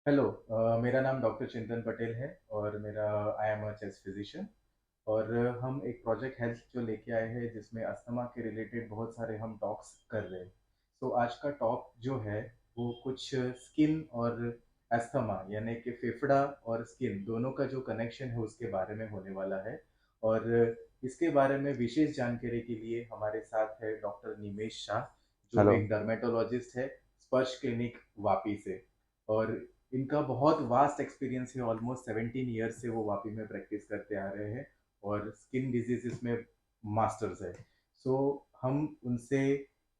Hello. मेरा नाम doctor चिंतन पटेल है और I am a chest physician. और हम एक प्रोजेक्ट हेल्थ जो लेके आए हैं जिसमें अस्थमा के रिलेटेड बहुत सारे हम टॉक्स कर रहे हैं। तो आज का टॉक जो है वो कुछ स्किन और अस्थमा यानी कि फेफड़ा और स्किन दोनों का जो कनेक्शन है उसके बारे में होने वाला है। और इसके बारे में विशेष जानकारी के लिए हमारे साथ है डॉक्टर निमेश शाह, जो हेलो। एक डर्मेटोलॉजिस्ट है स्पर्श क्लिनिक वापी से। और इनका बहुत वास्ट एक्सपीरियंस है, ऑलमोस्ट 17 ईयर्स से वो वापी में प्रैक्टिस करते आ रहे हैं और स्किन डिजीजेस में मास्टर्स है। सो हम उनसे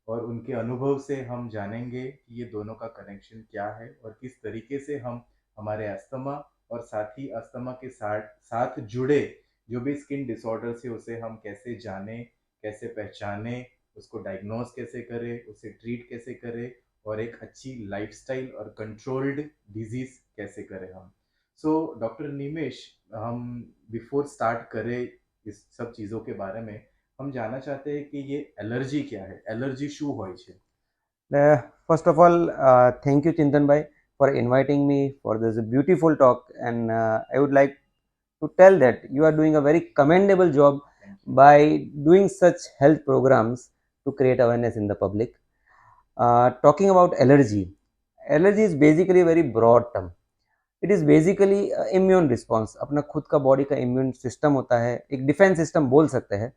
और उनके अनुभव से हम जानेंगे कि ये दोनों का कनेक्शन क्या है और किस तरीके से हम हमारे अस्थमा और साथ ही अस्थमा के साथ साथ जुड़े जो भी स्किन डिसऑर्डर्स है उसे हम कैसे जाने, कैसे पहचाने, उसको डायग्नोज कैसे करें, उसे ट्रीट कैसे करें और एक अच्छी लाइफस्टाइल और कंट्रोल्ड डिजीज कैसे करें हम। सो डॉक्टर निमेश, हम बिफोर स्टार्ट करें इस सब चीज़ों के बारे में, हम जानना चाहते हैं कि ये एलर्जी क्या है, एलर्जी શું હોય છે? First of all, thank you, Chintan Bhai, for inviting me for this beautiful talk. And I would like to tell that you are doing a very commendable job thank you. by doing such health programs to create awareness in the public. Talking about allergy, allergy is basically a very broad term. It is basically immune response, अपना खुद का body का immune system होता है, एक defence system बोल सकते हैं।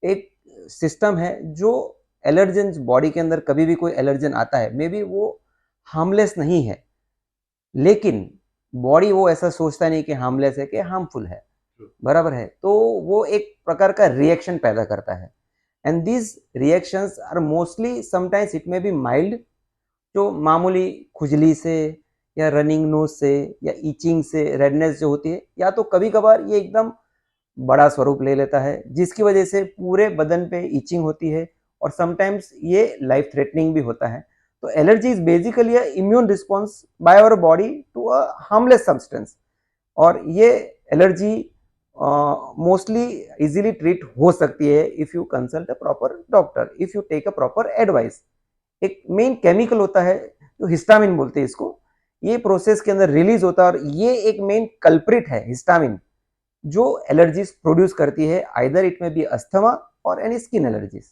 एक सिस्टम है जो एलर्जन बॉडी के अंदर कभी भी कोई एलर्जन आता है, मे बी वो हार्मलेस नहीं है, लेकिन बॉडी वो ऐसा सोचता नहीं कि हार्मलेस है कि हार्मफुल है, बराबर है। तो वो एक प्रकार का रिएक्शन पैदा करता है and these reactions are mostly sometimes it may be mild, जो मामूली खुजली से या रनिंग नोज से या ईचिंग से रेडनेस जो होती है, या तो कभी कभार ये एकदम बड़ा स्वरूप ले लेता है जिसकी वजह से पूरे बदन पे इचिंग होती है और समटाइम्स ये लाइफ थ्रेटनिंग भी होता है। तो allergy is basically immune response by our body to a harmless substance. और ये एलर्जी मोस्टली इजीली ट्रीट हो सकती है if you consult a proper doctor, if you take a proper advice. एक मेन केमिकल होता है जो हिस्टामिन बोलते हैं इसको, ये प्रोसेस के अंदर रिलीज होता है और ये एक मेन कल्प्रिट है हिस्टामिन, जो एलर्जीज प्रोड्यूस करती है, either it may B asthma और एनी स्किन एलर्जीज।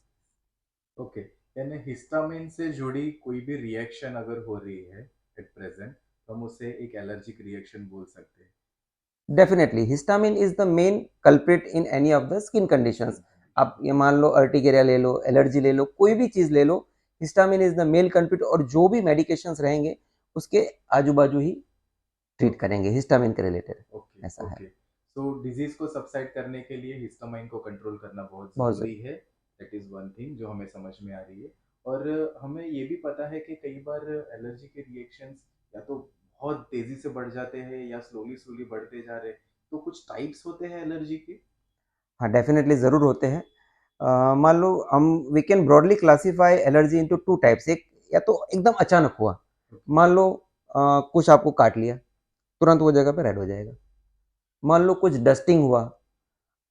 ओके, यानी हिस्टामिन से जुड़ी कोई भी रिएक्शन अगर हो रही है एट प्रेजेंट तो हम उसे एक एलर्जिक रिएक्शन बोल सकते हैं। Definitely histamine is the main culprit in any of the skin conditions. Skin आप ये मान लो अर्टिकेरिया ले लो, एलर्जी ले लो, कोई भी चीज ले लो, histamine is the main culprit. और जो भी मेडिकेशंस रहेंगे उसके आजू बाजू ही ट्रीट ओके करेंगे हिस्टामिन के रिलेटेड। ओके ऐसा है। ओके। सो डिजीज को सबसाइड करने के लिए हिस्टामाइन को कंट्रोल करना बहुत बहुत ज़रूरी है। दैट इज़ वन थिंग जो हमें समझ में आ रही है। और हमें ये भी पता है कि कई बार एलर्जी के रिएक्शंस या तो बहुत तेज़ी से बढ़ जाते हैं या स्लोली स्लोली बढ़ते जा रहे हैं। तो कुछ टाइप्स होते हैं एलर्जी के? हाँ, डेफिनेटली ज़रूर होते हैं। मान लो हम we can broadly classify allergy into two types. एक या तो एकदम अचानक हुआ, ओके। मान लो कुछ आपको काट लिया, तुरंत वो जगह पे रेड हो जाएगा। मान लो कुछ डस्टिंग हुआ,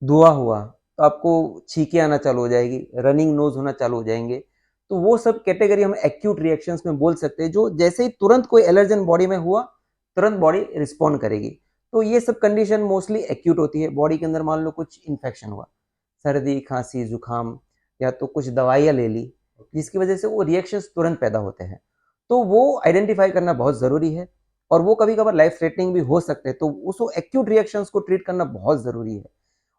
धुआं हुआ, तो आपको छींकें आना चालू हो जाएगी, रनिंग नोज होना चालू हो जाएंगे। तो वो सब कैटेगरी हम एक्यूट रिएक्शंस में बोल सकते हैं, जो जैसे ही तुरंत कोई एलर्जन बॉडी में हुआ, तुरंत बॉडी रिस्पॉन्ड करेगी। तो ये सब कंडीशन मोस्टली एक्यूट होती है। बॉडी के अंदर मान लो कुछ इन्फेक्शन हुआ, सर्दी खांसी जुकाम, या तो कुछ दवाइयाँ ले ली ओके। जिसकी वजह से वो रिएक्शंस तुरंत पैदा होते हैं। तो वो आइडेंटिफाई करना बहुत ज़रूरी है और वो कभी कभार लाइफ थ्रेटनिंग भी हो सकते हैं। तो उस एक्यूट रिएक्शंस को ट्रीट करना बहुत ज़रूरी है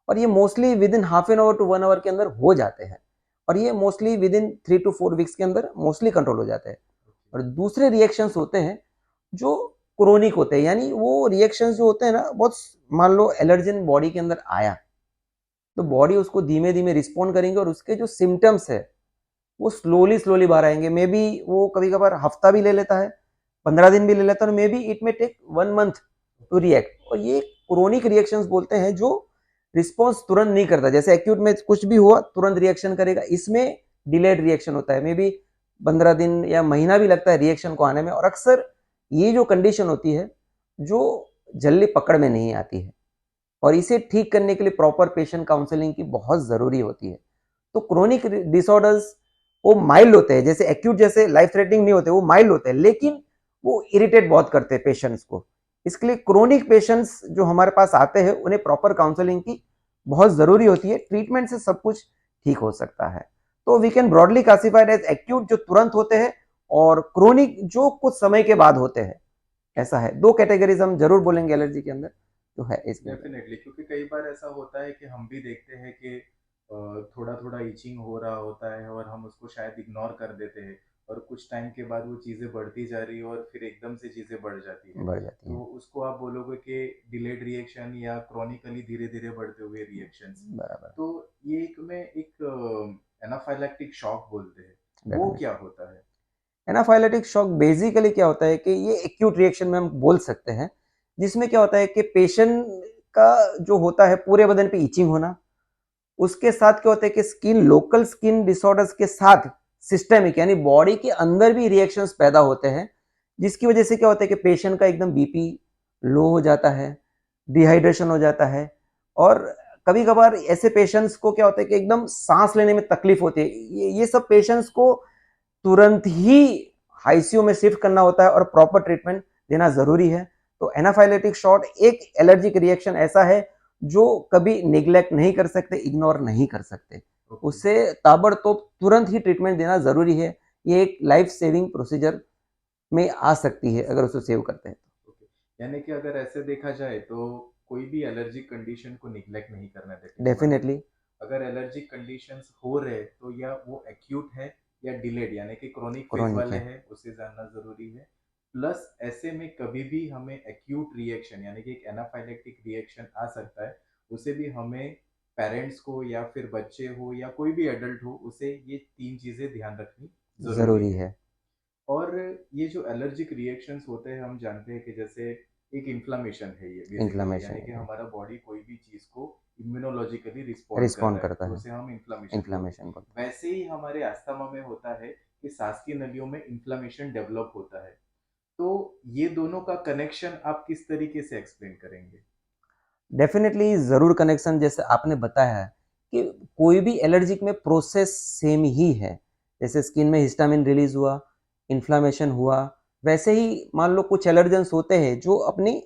और ये mostly within half an hour to 1 hour के अंदर हो जाते हैं और ये mostly within 3 to 4 weeks के अंदर मोस्टली कंट्रोल हो जाते हैं। ओके। और दूसरे रिएक्शंस होते हैं जो क्रोनिक होते हैं, यानी वो रिएक्शंस जो होते हैं ना, बहुत मान लो एलर्जन बॉडी के अंदर आया तो बॉडी उसको धीमे धीमे रिस्पॉन्ड करेंगे और उसके जो सिम्टम्स है वो स्लोली स्लोली बाहर आएंगे। मे बी वो कभी कभार हफ्ता भी ले लेता है, 15 दिन भी ले लेता है, और मे बी इट में टेक 1 मंथ टू रिएक्ट। और ये क्रोनिक रिएक्शंस बोलते हैं जो रिस्पॉन्स तुरंत नहीं करता। जैसे एक्यूट में कुछ भी हुआ तुरंत रिएक्शन करेगा, इसमें डिलेड रिएक्शन होता है, मे बी 15 दिन या महीना भी लगता है रिएक्शन को आने में। और अक्सर ये जो कंडीशन होती है जो जल्दी पकड़ में नहीं आती है और इसे ठीक करने के लिए प्रॉपर पेशेंट काउंसलिंग की बहुत ज़रूरी होती है। तो क्रोनिक डिसऑर्डर्स वो माइल्ड होते हैं, जैसे एक्यूट जैसे लाइफ थ्रेटनिंग नहीं होते, वो माइल्ड होते हैं, लेकिन वो इरिटेट बहुत करते हैं पेशेंट्स को। इसके लिए क्रोनिक पेशेंट्स जो हमारे पास आते हैं उन्हें प्रॉपर काउंसलिंग की बहुत ज़रूरी होती है। ट्रीटमेंट से सब कुछ ठीक हो सकता है। तो we can broadly classified as acute जो तुरंत होते हैं और क्रोनिक जो कुछ समय के बाद होते हैं। ऐसा है, दो कैटेगरीज हम जरूर बोलेंगे एलर्जी के अंदर जो है इसके अंदर। डेफिनेटली, क्योंकि कई बार ऐसा होता है कि हम भी देखते हैं कि थोड़ा थोड़ा इचिंग हो रहा होता है और हम उसको शायद इग्नोर कर देते हैं, और कुछ टाइम के बाद वो चीज़ें बढ़ती जा रही है और फिर एकदम से चीज़ें बढ़ जाती है। बढ़ जाती तो हैं। उसको आप बोलोगे कि डिलेड रिएक्शन या क्रॉनिकली धीरे धीरे बढ़ते हुए रिएक्शंस। बराबर। तो ये एक में एक एनाफाइलैक्टिक शॉक बोलते हैं, वो डेफिनेटली। क्या होता है? एनाफाइलेटिक शॉक बेसिकली क्या होता है कि ये एक्यूट रिएक्शन में हम बोल सकते हैं, जिसमें क्या होता है कि पेशेंट का जो होता है पूरे बदन पे इचिंग होना, उसके साथ क्या होता है कि स्किन लोकल स्किन डिसऑर्डर्स के साथ सिस्टेमिक यानी बॉडी के अंदर भी रिएक्शंस पैदा होते हैं, जिसकी वजह से क्या होता है कि पेशेंट का एकदम बीपी लो हो जाता है, डिहाइड्रेशन हो जाता है, और कभी कभार ऐसे पेशेंट्स को क्या होता है कि एकदम सांस लेने में तकलीफ होती है। ये सब पेशेंट्स को तुरंत ही आईसीयू में शिफ्ट करना होता है और प्रॉपर ट्रीटमेंट देना जरूरी है। तो एनाफाइलेटिक शॉक एक एलर्जिक रिएक्शन ऐसा है जो कभी निग्लेक्ट नहीं कर सकते, इग्नोर नहीं कर सकते। ओके। उससे ताबड़तोड़ तुरंत ही ट्रीटमेंट देना जरूरी है। ये एक लाइफ सेविंग प्रोसीजर में आ सकती है अगर उसे सेव करते हैं। ओके, यानी कि अगर ऐसे देखा जाए तो कोई भी एलर्जिक कंडीशन को निग्लेक्ट नहीं करना चाहिए हमारे को। डेफिनेटली। अगर एलर्जिक कंडीशंस हो रहे तो या वो एक्यूट है या डिलेड यानी कि क्रोनिक फेज क्रोनिक वाले है। हैं, उसे जानना जरूरी है। प्लस ऐसे में कभी भी हमें एक्यूट रिएक्शन यानी कि एक एनाफाइलेक्टिक रिएक्शन आ सकता है, उसे भी हमें पेरेंट्स को या फिर बच्चे हो या कोई भी एडल्ट हो, उसे ये तीन चीजें ध्यान रखनी जरूरी जरूरी है। है। और ये जो एलर्जिक रिएक्शंस होते हैं, हम जानते हैं कि जैसे एक इन्फ्लामेशन है ये बेसिकली, इन्फ्लामेशन यानी कि है, हमारा बॉडी कोई भी चीज़ को इम्यूनोलॉजिकली रिस्पॉन्ड कर रिस्पॉन्ड रहा है करता तो है। उसे हम इन्फ्लामेशन बोलते इन्फ्लामेशन बोलते हैं। वैसे ही हमारे अस्थमा में होता है कि सांस की नलियों में इन्फ्लामेशन डेवलप होता है। तो ये दोनों का कनेक्शन आप किस तरीके से एक्सप्लेन करेंगे? हैं। डेफिनेटली जरूर कनेक्शन जैसे आपने बताया है कि कोई भी एलर्जिक में प्रोसेस सेम ही है। जैसे स्किन में हिस्टामिन रिलीज हुआ, इन्फ्लामेशन हुआ, वैसे ही मान लो कुछ एलर्जेंस होते हैं जो अपनी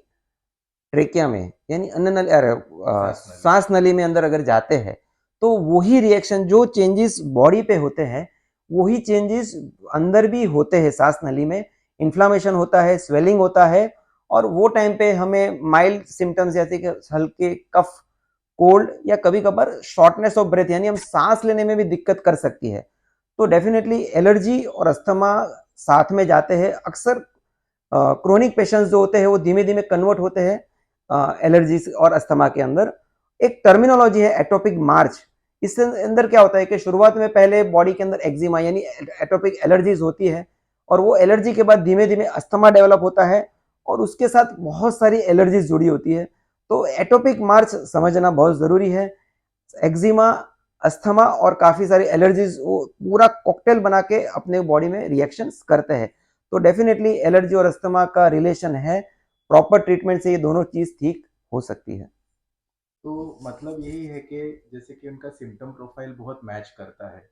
ट्रेकिया में यानी अन्न नली सांस नली। सांस नली में अंदर अगर जाते हैं तो वही रिएक्शन जो चेंजेस बॉडी पे होते हैं वही चेंजेस अंदर भी होते हैं सांस नली में। इन्फ्लामेशन होता है, स्वेलिंग होता है, और वो टाइम पे हमें माइल्ड सिम्टम्स जैसे कि हल्के कफ, कोल्ड, या कभी कभार शॉर्टनेस ऑफ ब्रेथ यानी हम सांस लेने में भी दिक्कत कर सकती है। तो डेफिनेटली एलर्जी और अस्थमा साथ में जाते हैं। अक्सर क्रोनिक पेशेंट्स जो होते हैं वो धीमे धीमे कन्वर्ट होते हैं एलर्जी और अस्थमा के अंदर। एक टर्मिनोलॉजी है एटोपिक मार्च। इसके अंदर क्या होता है कि शुरुआत में पहले बॉडी के अंदर एक्जिमा यानी एटोपिक एलर्जीज होती है, और वो एलर्जी के बाद धीमे धीमे अस्थमा डेवलप होता है, और उसके साथ बहुत सारी एलर्जीज जुड़ी होती है। तो एटोपिक मार्च समझना बहुत जरूरी है। एक्जिमा, अस्थमा और काफी सारी एलर्जीज वो पूरा कॉकटेल बना के अपने बॉडी में रिएक्शंस करते हैं। तो डेफिनेटली एलर्जी और अस्थमा का रिलेशन है। प्रॉपर ट्रीटमेंट से ये दोनों चीज ठीक हो सकती है। तो मतलब यही है कि जैसे कि उनका सिम्टम प्रोफाइल बहुत मैच करता है।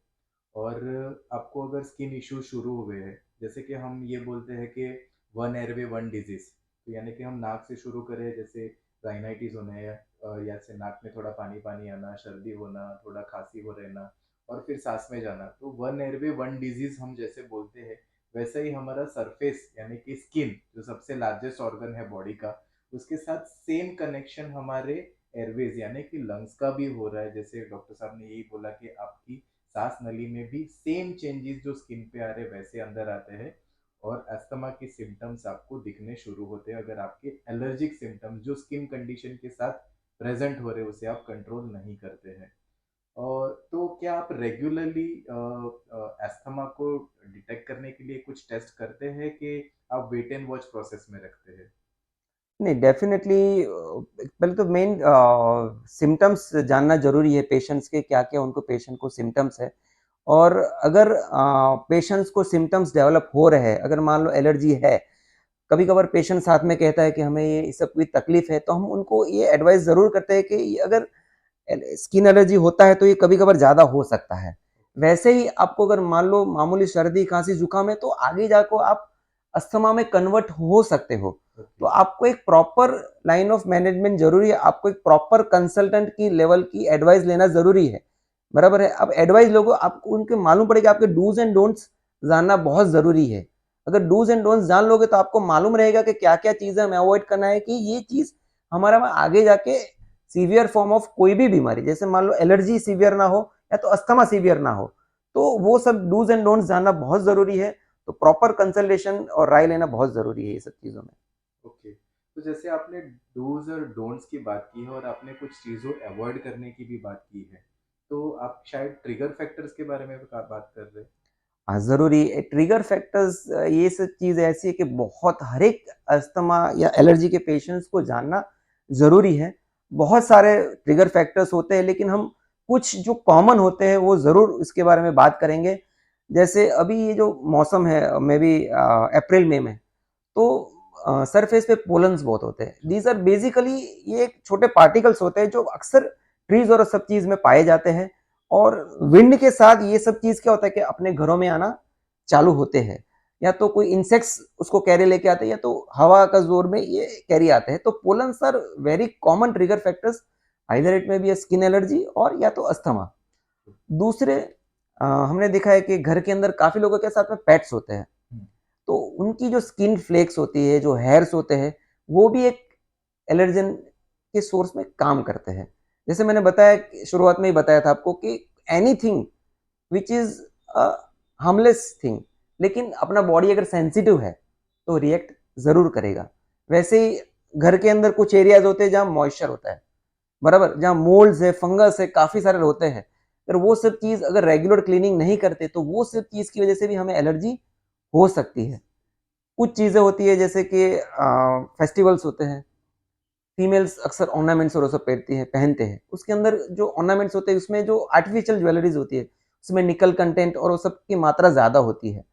और आपको अगर स्किन इश्यू शुरू हुए हैं, जैसे कि हम ये बोलते हैं कि वन एयरवे वन डिजीज, तो यानी कि हम नाक से शुरू करें, जैसे राइनाइटिस होना या से नाक में थोड़ा पानी पानी आना, सर्दी होना, थोड़ा खांसी हो रहना, और फिर सांस में जाना, तो वन एयरवे वन डिजीज हम जैसे बोलते हैं, वैसा ही हमारा सरफेस यानी कि स्किन जो सबसे लार्जेस्ट ऑर्गन है बॉडी का, उसके साथ सेम कनेक्शन हमारे एयरवेज यानी कि लंग्स का भी हो रहा है। जैसे डॉक्टर साहब ने यही बोला कि आपकी सांस नली में भी सेम चेंजेस जो स्किन पे आ रहे वैसे अंदर आते हैं, और अस्थमा के सिम्टम्स आपको दिखने शुरू होते हैं अगर आपके एलर्जिक सिम्टम्स जो स्किन कंडीशन के साथ प्रेजेंट हो रहे हैं उसे आप कंट्रोल नहीं करते हैं। और तो क्या आप रेगुलरली अस्थमा को डिटेक्ट करने के लिए कुछ टेस्ट करते हैं कि आप वेट एंड वॉच प्रोसेस में रखते हैं? नहीं, डेफिनेटली पहले तो मेन सिम्टम्स जानना जरूरी है पेशेंट्स के, क्या क्या उनको पेशेंट को सिम्टम्स है। और अगर पेशेंट्स को सिम्टम्स डेवलप हो रहे हैं, अगर मान लो एलर्जी है, कभी कभार पेशेंट साथ में कहता है कि हमें ये सब कोई तकलीफ है, तो हम उनको ये एडवाइस जरूर करते हैं कि अगर स्किन एलर्जी होता है तो ये कभी कभार ज्यादा हो सकता है। वैसे ही आपको अगर मान लो मामूली सर्दी खांसी जुकाम है तो आगे जाकर आप अस्थमा में कन्वर्ट हो सकते हो। तो आपको एक प्रॉपर लाइन ऑफ मैनेजमेंट जरूरी है, आपको एक प्रॉपर कंसल्टेंट की लेवल की एडवाइस लेना जरूरी है, बराबर है। अब एडवाइस लोगो आपको उनके मालूम पड़ेगा, आपके डूज एंड डोंट्स जानना बहुत जरूरी है। अगर डूज एंड डोंट्स जान लोगे तो आपको मालूम रहेगा कि क्या क्या चीजें हमें अवॉइड करना है, कि ये चीज हमारा में आगे जाके सीवियर फॉर्म ऑफ कोई भी बीमारी, जैसे मान लो एलर्जी सीवियर ना हो या तो अस्थमा सीवियर ना हो, तो वो सब डूज एंड डोंट्स जानना बहुत जरूरी है। तो प्रॉपर कंसल्टेशन और राय लेना बहुत जरूरी है ये सब चीजों में। ओके, तो जैसे आपने डूज और डोंट्स की बात की है और आपने कुछ चीज़ों अवॉइड करने की भी बात की है, तो आप शायद ट्रिगर फैक्टर्स के बारे में भी बात कर रहे हैं। हाँ, ज़रूरी ट्रिगर फैक्टर्स, ये सब चीज़ ऐसी है कि बहुत हर एक अस्थमा या एलर्जी के पेशेंट्स को जानना ज़रूरी है। बहुत सारे ट्रिगर फैक्टर्स होते हैं, लेकिन हम कुछ जो कॉमन होते हैं वो ज़रूर इसके बारे में बात करेंगे। जैसे अभी ये जो मौसम है मे बी अप्रैल मई में, तो सरफेस पे पोलन्स बहुत होते हैं। दीज आर बेसिकली, ये एक छोटे पार्टिकल्स होते हैं जो अक्सर ट्रीज और सब चीज में पाए जाते हैं, और विंड के साथ ये सब चीज क्या होता है कि अपने घरों में आना चालू होते हैं। या तो कोई इंसेक्ट्स उसको कैरी लेके आते हैं, या तो हवा का जोर में ये कैरी आते हैं। तो pollens are very common trigger factors, either it may be skin allergy और या तो अस्थमा। दूसरे, हमने देखा है कि घर के अंदर काफी लोगों के साथ में पेट्स होते हैं, तो उनकी जो स्किन फ्लेक्स होती है, जो हेयर्स होते हैं, वो भी एक एलर्जन के सोर्स में काम करते हैं। जैसे मैंने बताया, शुरुआत में ही बताया था आपको कि anything which is harmless thing, लेकिन अपना बॉडी अगर सेंसिटिव है तो रिएक्ट जरूर करेगा। वैसे ही घर के अंदर कुछ एरियाज होते हैं जहां मॉइस्चर होता है, बराबर, जहां मोल्ड्स है, फंगस है, काफी सारे होते हैं। अगर वो सब चीज अगर रेगुलर क्लीनिंग नहीं करते तो वो सब चीज की वजह से भी हमें एलर्जी हो सकती है। कुछ चीजें होती है जैसे कि फेस्टिवल्स होते हैं, फीमेल्स अक्सर ऑर्नामेंट्स और सब पहनते हैं, उसके अंदर जो ऑर्नामेंट्स होते हैं उसमें जो आर्टिफिशियल ज्वेलरीज होती है उसमें निकल कंटेंट और वो सब की मात्रा ज्यादा होती है।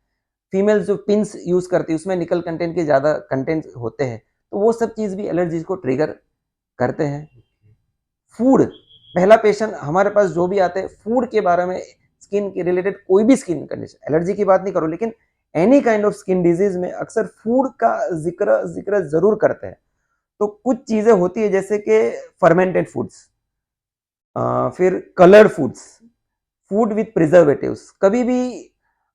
फीमेल्स जो पिंस यूज करती है उसमें निकल कंटेंट के ज्यादा कंटेंट होते हैं, तो वो सब चीज भी एलर्जीज को ट्रिगर करते हैं। फूड, पहला पेशेंट हमारे पास जो भी आते हैं फूड के बारे में, स्किन के रिलेटेड कोई भी स्किन कंडीशन, एलर्जी की बात नहीं करो, लेकिन any kind of skin disease में अक्सर फूड का जिक्र जिक्र जरूर करते हैं। तो कुछ चीजें होती है जैसे कि फर्मेंटेड फूड्स, फिर coloured foods, food with preservatives, कभी भी